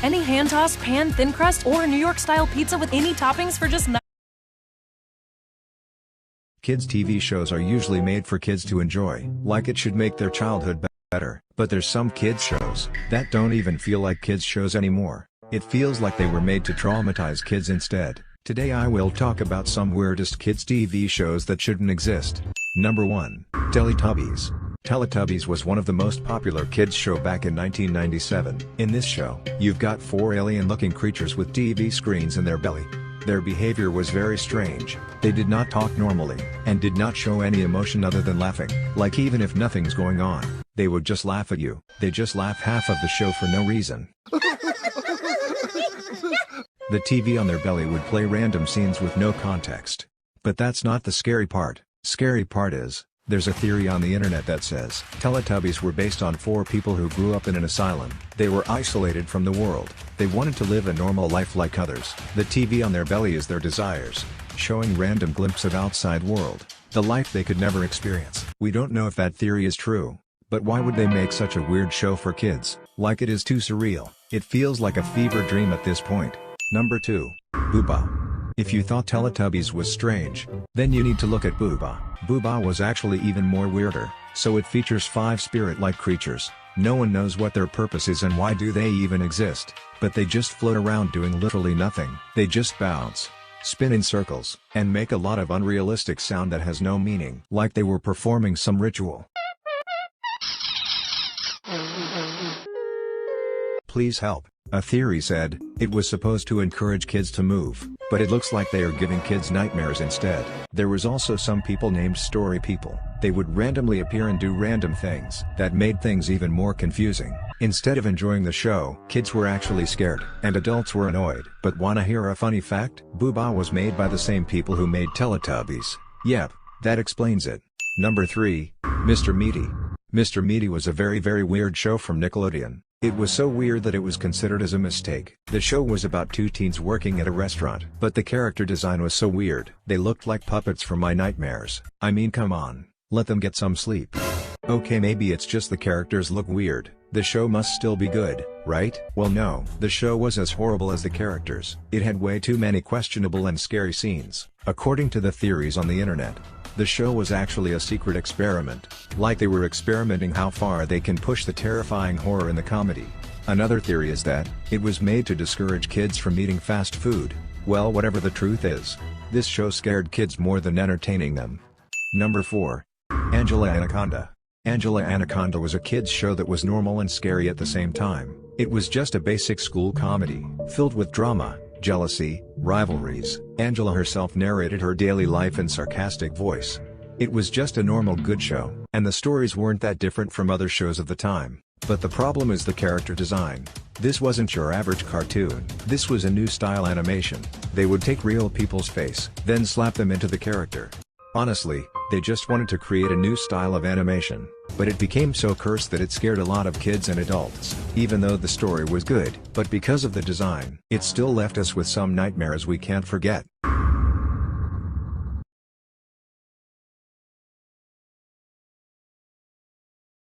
Any hand-tossed, pan, thin crust, or New York-style pizza with any toppings for just Kids' TV shows are usually made for kids to enjoy, like it should make their childhood better. But there's some kids' shows that don't even feel like kids' shows anymore. It feels like they were made to traumatize kids instead. Today I will talk about some weirdest kids' TV shows that shouldn't exist. Number 1. Teletubbies. Teletubbies was one of the most popular kids' show back in 1997. In this show, you've got 4 alien-looking creatures with TV screens in their belly. Their behavior was very strange. They did not talk normally, and did not show any emotion other than laughing. Like even if nothing's going on, they would just laugh at you. They just laugh half of the show for no reason. The TV on their belly would play random scenes with no context. But that's not the scary part. Scary part is, there's a theory on the internet that says Teletubbies were based on 4 people who grew up in an asylum. They were isolated from the world. They wanted to live a normal life like others. The TV on their belly is their desires, showing random glimpses of outside world, the life they could never experience. We don't know if that theory is true, but why would they make such a weird show for kids? Like it is too surreal. It feels like a fever dream at this point. Number 2. Booba. If you thought Teletubbies was strange, then you need to look at Booba. Booba was actually even more weirder, so it features 5 spirit-like creatures. No one knows what their purpose is and why do they even exist, but they just float around doing literally nothing. They just bounce, spin in circles, and make a lot of unrealistic sound that has no meaning. Like they were performing some ritual. Please help. A theory said, it was supposed to encourage kids to move, but it looks like they are giving kids nightmares instead. There was also some people named Story People. They would randomly appear and do random things that made things even more confusing. Instead of enjoying the show, kids were actually scared, and adults were annoyed. But wanna hear a funny fact? Booba was made by the same people who made Teletubbies. Yep, that explains it. Number 3. Mr. Meaty. Mr. Meaty was a very weird show from Nickelodeon. It was so weird that it was considered as a mistake. The show was about 2 teens working at a restaurant, but the character design was so weird. They looked like puppets from my nightmares. I mean, come on, let them get some sleep. Okay, maybe it's just the characters look weird. The show must still be good, right? Well, no, the show was as horrible as the characters. It had way too many questionable and scary scenes. According to the theories on the internet, the show was actually a secret experiment, like they were experimenting how far they can push the terrifying horror in the comedy. Another theory is that it was made to discourage kids from eating fast food. Well, whatever the truth is, this show scared kids more than entertaining them. Number 4. Angela Anaconda. Angela Anaconda was a kids show that was normal and scary at the same time. It was just a basic school comedy, filled with drama, jealousy, rivalries. Angela herself narrated her daily life in sarcastic voice. It was just a normal good show, and the stories weren't that different from other shows of the time. But the problem is the character design. This wasn't your average cartoon. This was a new style animation. They would take real people's face, then slap them into the character. Honestly, they just wanted to create a new style of animation, but it became so cursed that it scared a lot of kids and adults. Even though the story was good, but because of the design, it still left us with some nightmares we can't forget.